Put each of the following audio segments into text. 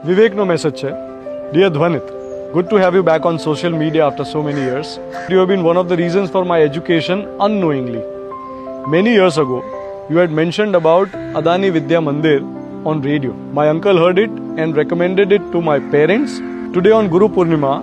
વિવેકનો message છે. Dear Dhvanit, good to have you back on social media after so many years. You have been one of the reasons for my education unknowingly. Many years ago, you had mentioned about Adani Vidya Mandir on radio. My uncle heard it and recommended it to my parents. Today on Guru Purnima,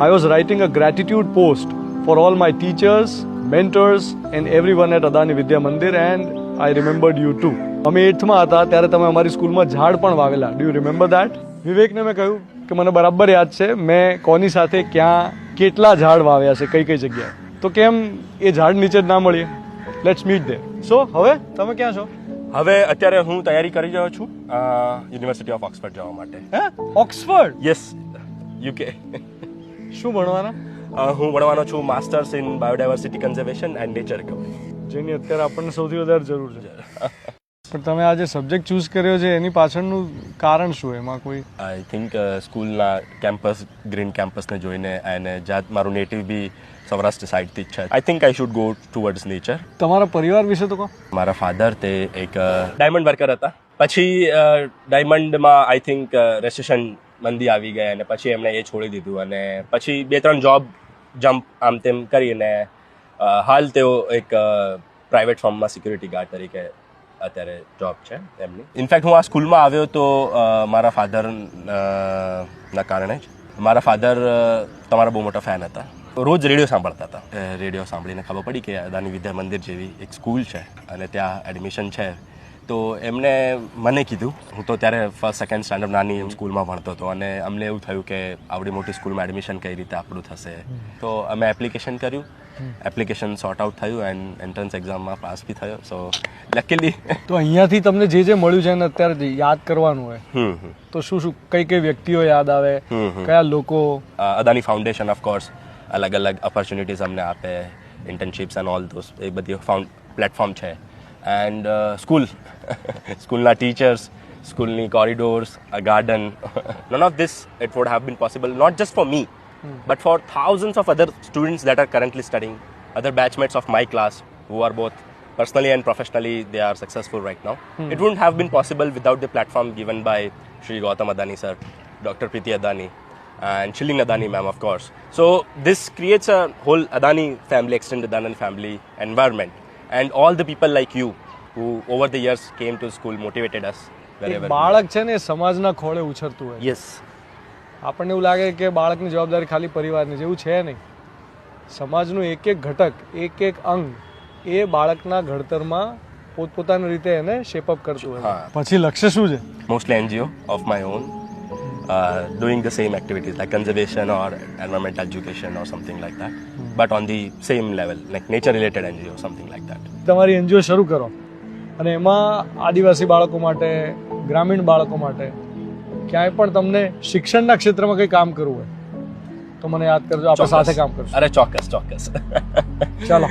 I was writing a gratitude post for all my teachers, mentors and everyone at Adani Vidya Mandir, and I remembered you too. અમે 8th માં હતા ત્યારે તમે અમારી સ્કૂલમાં ઝાડ પણ વાવેલા. Do you remember that? વિવેકને મેં કહ્યું કે મને બરાબર યાદ છે મેં કોની સાથે ક્યાં કેટલા ઝાડ વાવ્યા છે કઈ કઈ જગ્યાએ, તો કેમ એ ઝાડ નીચે જ ના મળીએ? Let's meet there. સો હવે તમે ક્યાં છો? હવે અત્યારે હું તૈયારી કરી રહ્યો છું યુનિવર્સિટી ઓફ ઓક્સફર્ડ જવા માટે. હે, ઓક્સફર્ડ? Yes, UK. શું ભણવાના? હું ભણવાનો છું masters in biodiversity conservation and nature recovery, જેની અત્યારે આપણને સૌથી વધારે જરૂર છે. પણ તમે આ જે સબ્જેક્ટ ચૂઝ કર્યો છે એની પાછળનું કારણ શું? એમાં કોઈ આઈ થિંક સ્કૂલના કેમ્પસ, ગ્રીન કેમ્પસને જોઈને અને જાત મારું નેટિવ બી સૌરાષ્ટ્ર સાઇડથી જ છે. I think I should go towards nature. તમારા પરિવાર વિશે તો કહો. મારા ફાધર તે એક ડાયમંડ વર્કર હતા. પછી ડાયમંડમાં આઈ થિંક રેસેશન મંદી આવી ગઈ અને પછી એમણે એ છોડી દીધું અને પછી 2-3 જોબ જમ્પ આમ તેમ કરીને હાલ તેઓ એક પ્રાઇવેટ ફર્મમાં સિક્યુરિટી ગાર્ડ તરીકે અત્યારે જોબ છે એમની. ઇનફેક્ટ હું આ સ્કૂલમાં આવ્યો તો મારા ફાધરના કારણે જ. મારા ફાધર તમારા બહુ મોટા ફેન હતા, રોજ રેડિયો સાંભળતા હતા. રેડિયો સાંભળીને ખબર પડી કે અદાની વિદ્યા મંદિર જેવી એક સ્કૂલ છે અને ત્યાં એડમિશન છે. તો એમણે મને કીધું, હું તો ત્યારે 1st 2nd સ્ટાન્ડર્ડ નાની સ્કૂલમાં ભણતો હતો અને અમને એવું થયું કે આવડી મોટી સ્કૂલમાં એડમિશન કઈ રીતે આપણું થશે. તો અમે એપ્લિકેશન કર્યું, એપ્લિકેશન સોર્ટ આઉટ થયું એન્ડ એન્ટ્રન્સ એક્ઝામમાં પાસ બી થયો. સો લકીલી. તો અહીંયાથી તમને જે જે મળ્યું છે એને અત્યારે યાદ કરવાનું હોય તો શું શું કઈ કઈ વ્યક્તિઓ યાદ આવે, કયા લોકો? અદાની ફાઉન્ડેશન ઓફકોર્સ અલગ અલગ ઓપોર્ચ્યુનિટીઝ અમને આપે, ઇન્ટર્નશિપ્સ એન્ડ ઓલ ધોસ, એ બધી પ્લેટફોર્મ છે. એન્ડ સ્કૂલના ટીચર્સ, સ્કૂલની કોરિડોર્સ, a garden, none of this it would have been possible, not just for me but for thousands of other students that are currently studying, other batchmates of my class who are both personally and professionally they are successful right now. It wouldn't have been possible without the platform given by Shri Gautam Adani sir, Dr. Preeti Adani and Shilin Adani ma'am of course. So this creates a whole Adani family, extended Adani family environment, and all the people like you who over the years came to school motivated us wherever. બાળક છે ને એ સમાજના ખોળે ઉછરતું હોય. Yes. આપણને એવું લાગે કે બાળકની જવાબદારી ખાલી પરિવારની, જેવું છે નહીં. સમાજનું એક એક ઘટક, એક એક અંગ એ બાળકના ઘડતરમાં પોતપોતાની રીતે એને શેપઅપ કરતું હોય. પછી લક્ષ્ય શું છે? Mostly NGO of my own, doing the same activities like conservation or environmental education or something like that, but on the same level, like nature related NGO, something like that. તમારી એનજીઓ શરૂ કરો અને એમાં આદિવાસી બાળકો માટે, ગ્રામીણ બાળકો માટે ક્યાંય પણ તમને શિક્ષણના ક્ષેત્રમાં કંઈ કામ કરવું હોય તો મને યાદ કરજો, આપણે સાથે કામ કરશું. અરે ચોક્કસ ચોક્કસ. ચાલો.